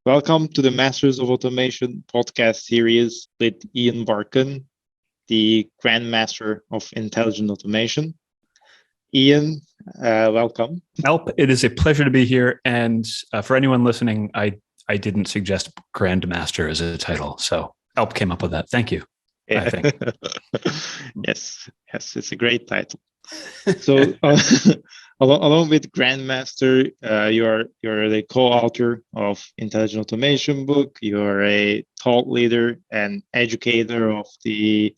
Welcome to the Masters of Automation podcast series with Ian Barkin, the Grandmaster of Intelligent Automation. Ian, welcome. Alp, it is a pleasure to be here. And for anyone listening, I didn't suggest Grandmaster as a title. So Alp came up with that. Thank you. Yeah. I think. Yes, it's a great title. So along with Grandmaster, you're the co-author of Intelligent Automation book. You're a thought leader and educator of the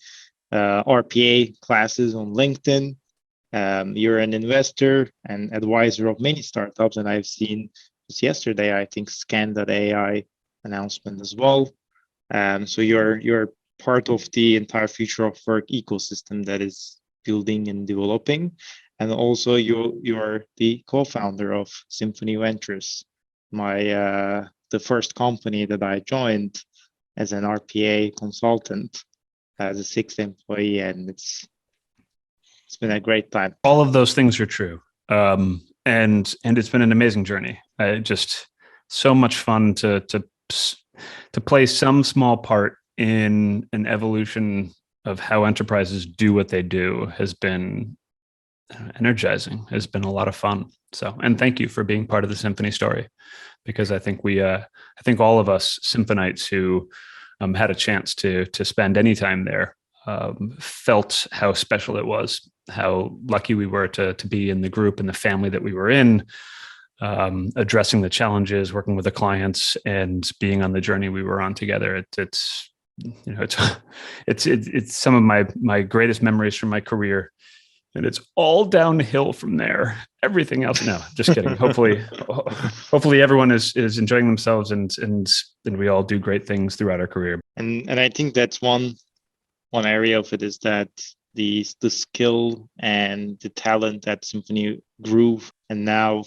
RPA classes on LinkedIn. You're an investor and advisor of many startups, and I've seen just yesterday, I think, Scan.ai announcement as well. So you're part of the entire future of work ecosystem that is building and developing, and also you're the co-founder of Symphony Ventures, the first company that I joined as an RPA consultant as a sixth employee, and it's been a great time. All of those things are true, and it's been an amazing journey. Just so much fun to play some small part in an evolution of how enterprises do what they do has been energizing, has been a lot of fun. So, and thank you for being part of the Symphony story, because I think I think all of us Symphonites who had a chance to spend any time there felt how special it was, how lucky we were to be in the group and the family that we were in, addressing the challenges, working with the clients, and being on the journey we were on together. It's some of my greatest memories from my career, and it's all downhill from there. Everything else, no, just kidding. Hopefully everyone is enjoying themselves, and we all do great things throughout our career. And I think that's one area of it is that the skill and the talent that Symphony grew, and now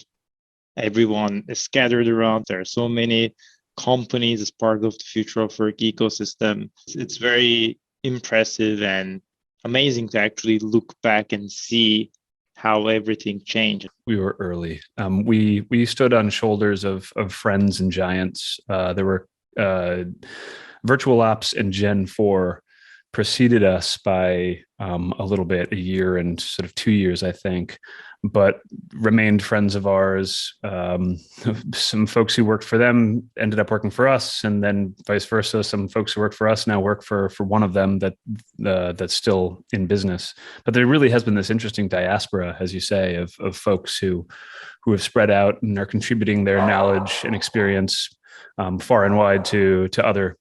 everyone is scattered around. There are so many companies as part of the future of work ecosystem. It's very impressive and amazing to actually look back and see how everything changed. We were early. We stood on shoulders of friends and giants. There were Virtual Ops and Gen 4 preceded us by a little bit, a year and sort of 2 years, I think, but remained friends of ours. Some folks who worked for them ended up working for us, and then vice versa. Some folks who work for us now work for one of them that's still in business. But there really has been this interesting diaspora, as you say, of folks who have spread out and are contributing their knowledge and experience far and wide to other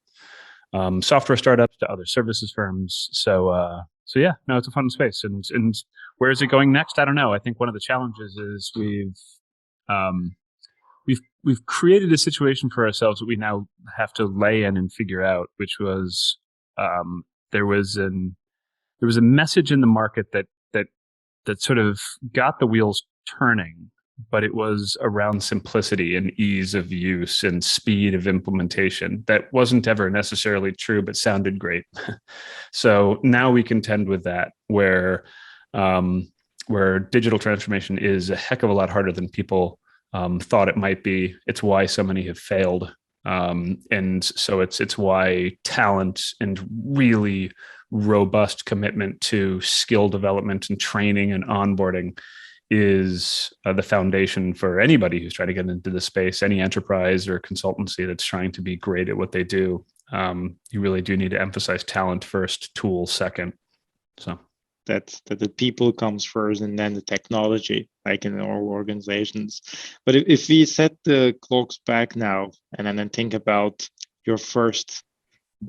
software startups, to other services firms. So yeah, no, it's a fun space. And where is it going next? I don't know. I think one of the challenges is we've created a situation for ourselves that we now have to lay in and figure out, which was there was a message in the market that sort of got the wheels turning, but it was around simplicity and ease of use and speed of implementation. That wasn't ever necessarily true, but sounded great. So now we contend with that, where digital transformation is a heck of a lot harder than people thought it might be. It's why so many have failed. And so it's why talent and really robust commitment to skill development and training and onboarding is the foundation for anybody who's trying to get into the space, any enterprise or consultancy that's trying to be great at what they do. You really do need to emphasize talent first, tools second. So that the people comes first, and then the technology, like in all organizations. But if we set the clocks back now and then think about your first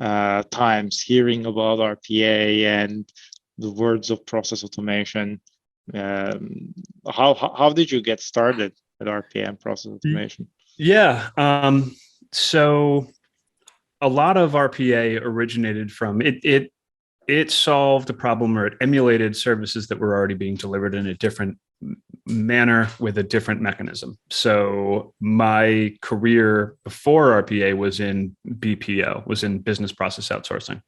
times hearing about RPA and the words of process automation, how did you get started at RPA and process automation? Yeah, so a lot of RPA originated from it solved a problem, or it emulated services that were already being delivered in a different manner with a different mechanism. So my career before RPA was in BPO, was in business process outsourcing.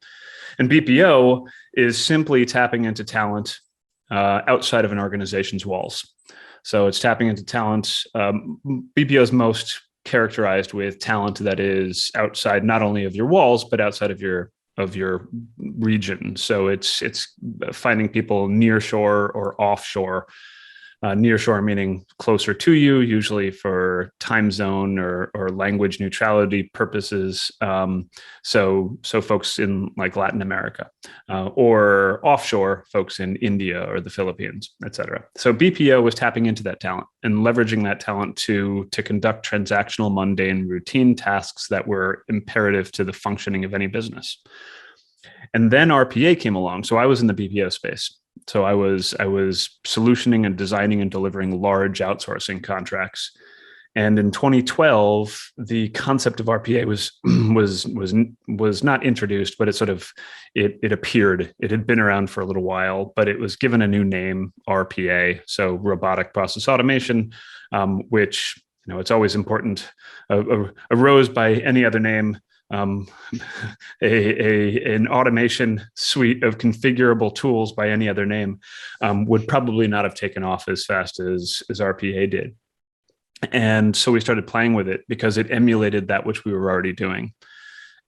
And BPO is simply tapping into talent outside of an organization's walls. So it's tapping into talent. BPO's most characterized with talent that is outside not only of your walls, but outside of your region. So it's finding people near shore or offshore. Near shore meaning closer to you, usually for time zone or language neutrality purposes. So folks in like Latin America, or offshore folks in India or the Philippines, et cetera. So BPO was tapping into that talent and leveraging that talent to conduct transactional, mundane, routine tasks that were imperative to the functioning of any business. And then RPA came along. So I was in the BPO space. So I was solutioning and designing and delivering large outsourcing contracts. And in 2012, the concept of RPA was not introduced, but it appeared. It had been around for a little while, but it was given a new name, RPA, so robotic process automation, which it's always important. Arose by any other name. An automation suite of configurable tools by any other name would probably not have taken off as fast as RPA did. And so we started playing with it because it emulated that which we were already doing.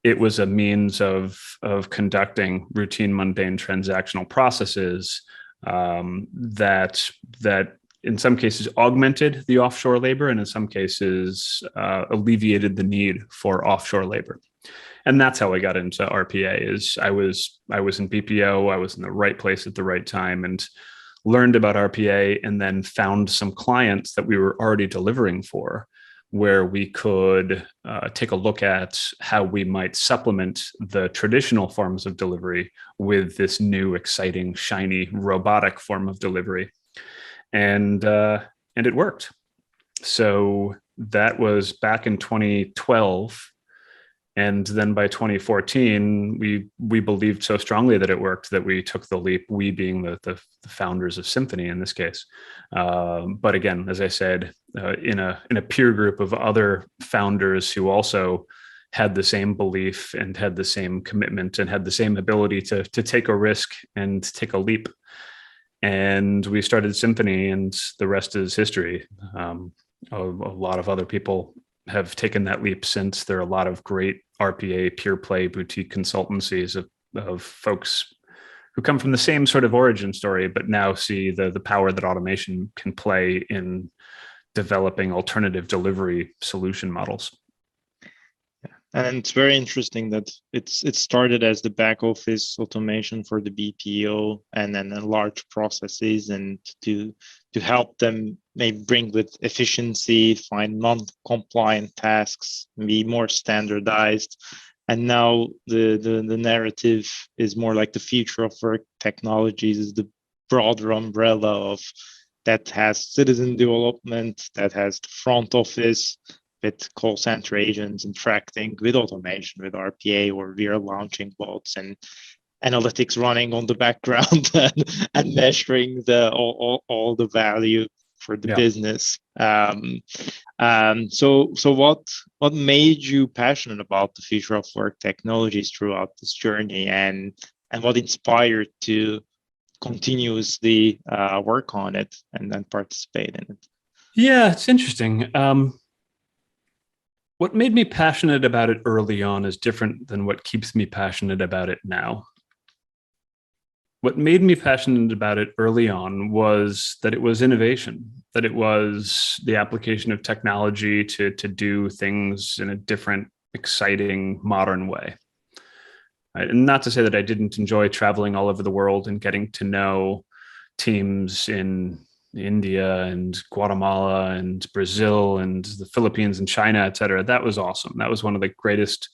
It was a means of conducting routine, mundane, transactional processes that in some cases augmented the offshore labor, and in some cases alleviated the need for offshore labor. And that's how I got into RPA. Is I was in BPO, I was in the right place at the right time, and learned about RPA, and then found some clients that we were already delivering for, where we could take a look at how we might supplement the traditional forms of delivery with this new, exciting, shiny, robotic form of delivery. And it worked. So that was back in 2012. And then by 2014, we believed so strongly that it worked that we took the leap, we being the founders of Symphony in this case. But again, as I said, in a peer group of other founders who also had the same belief and had the same commitment and had the same ability to take a risk and take a leap. And we started Symphony, and the rest is history. A lot of other people have taken that leap since. There are a lot of great RPA pure play boutique consultancies of folks who come from the same sort of origin story, but now see the power that automation can play in developing alternative delivery solution models. And it's very interesting that it started as the back office automation for the BPO and then large processes, and to help them maybe bring with efficiency, find non-compliant tasks, be more standardized. And now the narrative is more like the future of work technologies is the broader umbrella of that has citizen development, that has the front office, with call center agents interacting with automation, with RPA, or we are launching bots and analytics running on the background and measuring all the value for the business. So what made you passionate about the future of work technologies throughout this journey, and what inspired to continuously work on it and then participate in it? Yeah, it's interesting. What made me passionate about it early on is different than what keeps me passionate about it now. What made me passionate about it early on was that it was innovation, that it was the application of technology to do things in a different, exciting, modern way. Right? And not to say that I didn't enjoy traveling all over the world and getting to know teams in India and Guatemala and Brazil and the Philippines and China, et cetera. That was awesome. That was one of the greatest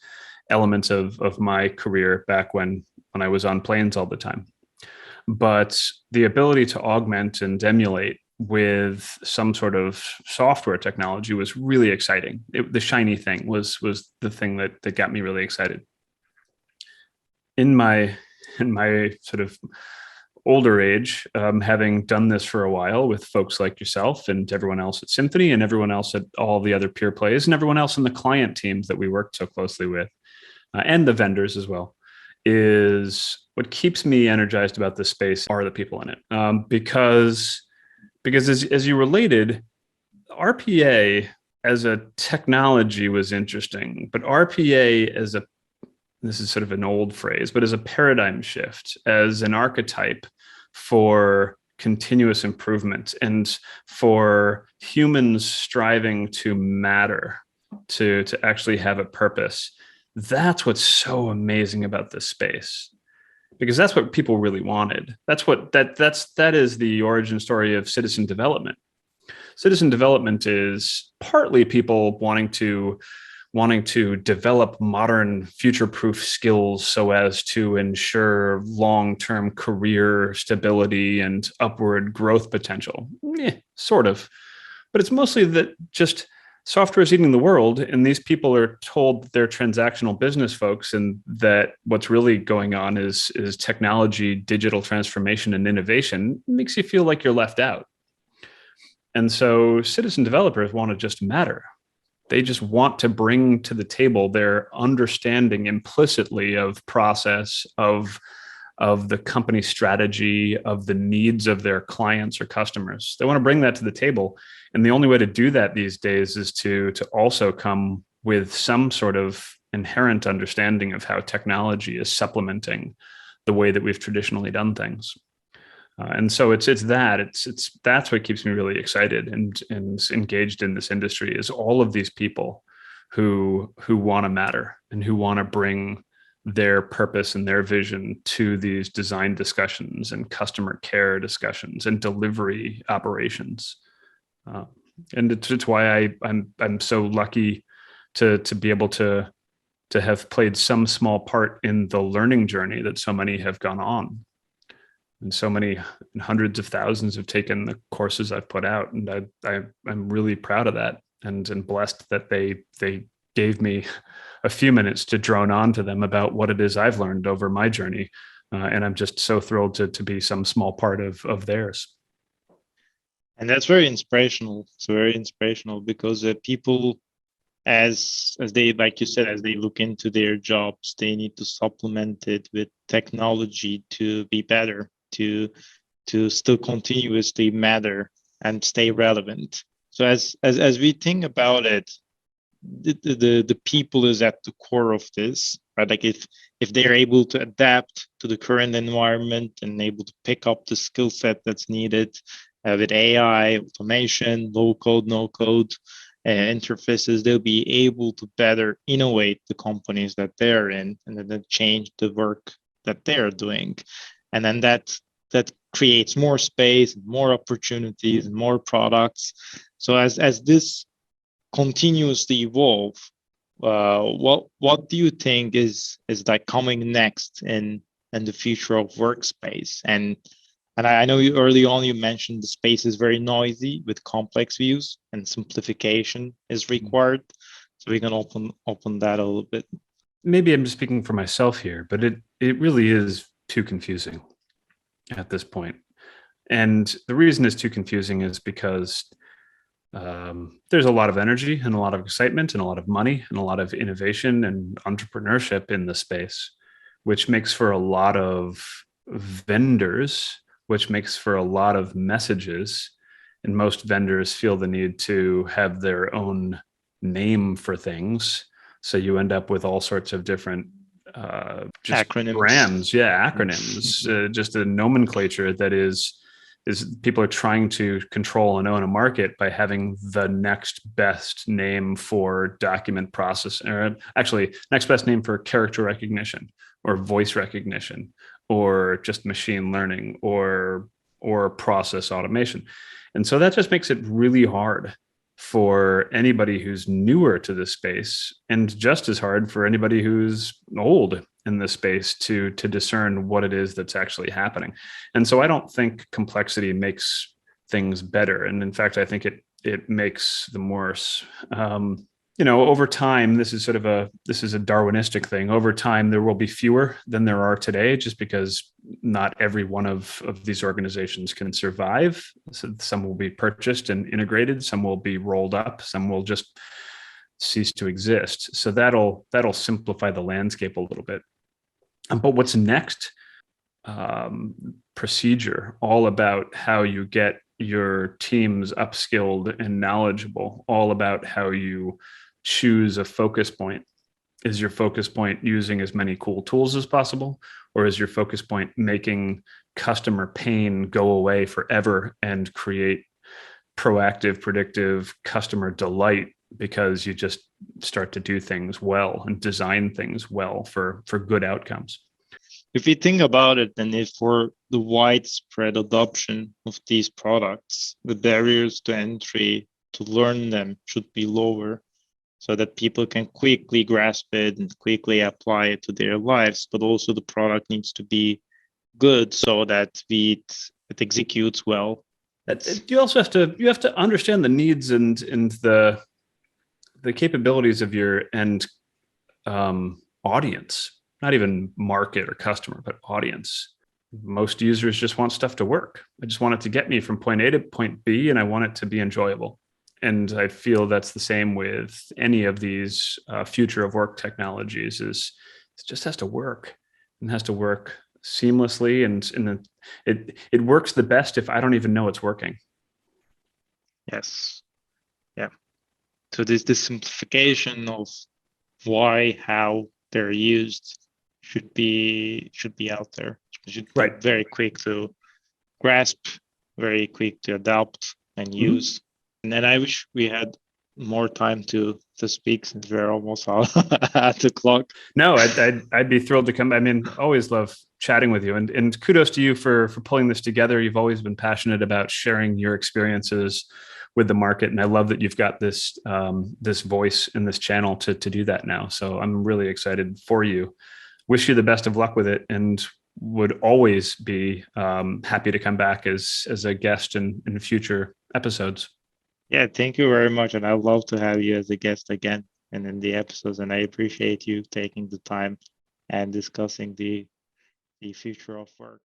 elements of my career back when I was on planes all the time. But the ability to augment and emulate with some sort of software technology was really exciting. The shiny thing was the thing that got me really excited. In my sort of older age, having done this for a while with folks like yourself and everyone else at Symphony and everyone else at all the other peer plays and everyone else in the client teams that we worked so closely with, and the vendors as well, is what keeps me energized about this space are the people in it. Because as you related, RPA, as a technology was interesting, but RPA as a, this is sort of an old phrase, but as a paradigm shift, as an archetype for continuous improvement and for humans striving to matter, to actually have a purpose. That's what's so amazing about this space, because that's what people really wanted. That is the origin story of citizen development. Citizen development is partly people wanting to develop modern future-proof skills so as to ensure long-term career stability and upward growth potential. Sort of. But it's mostly that just software is eating the world, and these people are told that they're transactional business folks, and that what's really going on is technology, digital transformation, and innovation. It makes you feel like you're left out. And so citizen developers want to just matter. They just want to bring to the table their understanding implicitly of process, of the company strategy, of the needs of their clients or customers. They want to bring that to the table. And the only way to do that these days is to also come with some sort of inherent understanding of how technology is supplementing the way that we've traditionally done things. And so it's that's what keeps me really excited and engaged in this industry, is all of these people who want to matter and who want to bring their purpose and their vision to these design discussions and customer care discussions and delivery operations. And it's why I'm so lucky to be able to have played some small part in the learning journey that so many have gone on. And so many hundreds of thousands have taken the courses I've put out, and I'm really proud of that, and blessed that they gave me a few minutes to drone on to them about what it is I've learned over my journey, and I'm just so thrilled to be some small part of theirs. And that's very inspirational. It's very inspirational because people, as they, like you said, as they look into their jobs, they need to supplement it with technology to be better, to still continuously matter and stay relevant. So as we think about it, the people is at the core of this, right? Like if they're able to adapt to the current environment and able to pick up the skill set that's needed with AI, automation, low code, no code interfaces, they'll be able to better innovate the companies that they're in, and then change the work that they're doing. And then that creates more space, more opportunities, and more products. So as this continues to evolve, what do you think is like coming next in the future of workspace? And I know you early on you mentioned the space is very noisy with complex views, and simplification is required. So we can open that a little bit. Maybe I'm just speaking for myself here, but it really is too confusing at this point. And the reason it's too confusing is because there's a lot of energy and a lot of excitement and a lot of money and a lot of innovation and entrepreneurship in the space, which makes for a lot of vendors, which makes for a lot of messages. And most vendors feel the need to have their own name for things. So you end up with all sorts of different acronyms, brands, acronyms, just a nomenclature that is people are trying to control and own a market by having the next best name for document processing, or actually next best name for character recognition or voice recognition or just machine learning or process automation. And so that just makes it really hard for anybody who's newer to this space, and just as hard for anybody who's old in this space to discern what it is that's actually happening. And so I don't think complexity makes things better. And in fact, I think it makes them worse. Over time, this is a Darwinistic thing. Over time, there will be fewer than there are today, just because not every one of these organizations can survive. So some will be purchased and integrated, some will be rolled up, some will just cease to exist. So that'll simplify the landscape a little bit. But what's next? Procedure, all about how you get your teams upskilled and knowledgeable all about how you choose a focus point. Is your focus point using as many cool tools as possible, or is your focus point making customer pain go away forever and create proactive, predictive customer delight because you just start to do things well and design things well for good outcomes? If you think about it, then if for the widespread adoption of these products, the barriers to entry to learn them should be lower so that people can quickly grasp it and quickly apply it to their lives. But also the product needs to be good so that it executes well. You also have to understand the needs and the capabilities of your end audience, not even market or customer, but audience. Most users just want stuff to work. I just want it to get me from point A to point B, and I want it to be enjoyable. And I feel that's the same with any of these future of work technologies. Is it just has to work, and has to work seamlessly, and it works the best if I don't even know it's working. Yes. Yeah. So this simplification of why, how they're used should be out there. It should be right. Very quick to grasp, very quick to adopt and use. And then I wish we had more time to speak since we're almost at the clock. No, I'd be thrilled to come. I mean, always love chatting with you, and kudos to you for pulling this together. You've always been passionate about sharing your experiences with the market, and I love that you've got this this voice in this channel to do that now. So I'm really excited for you. Wish you the best of luck with it, and would always be happy to come back as a guest in future episodes. Yeah, thank you very much. And I'd love to have you as a guest again and in the episodes. And I appreciate you taking the time and discussing the future of work.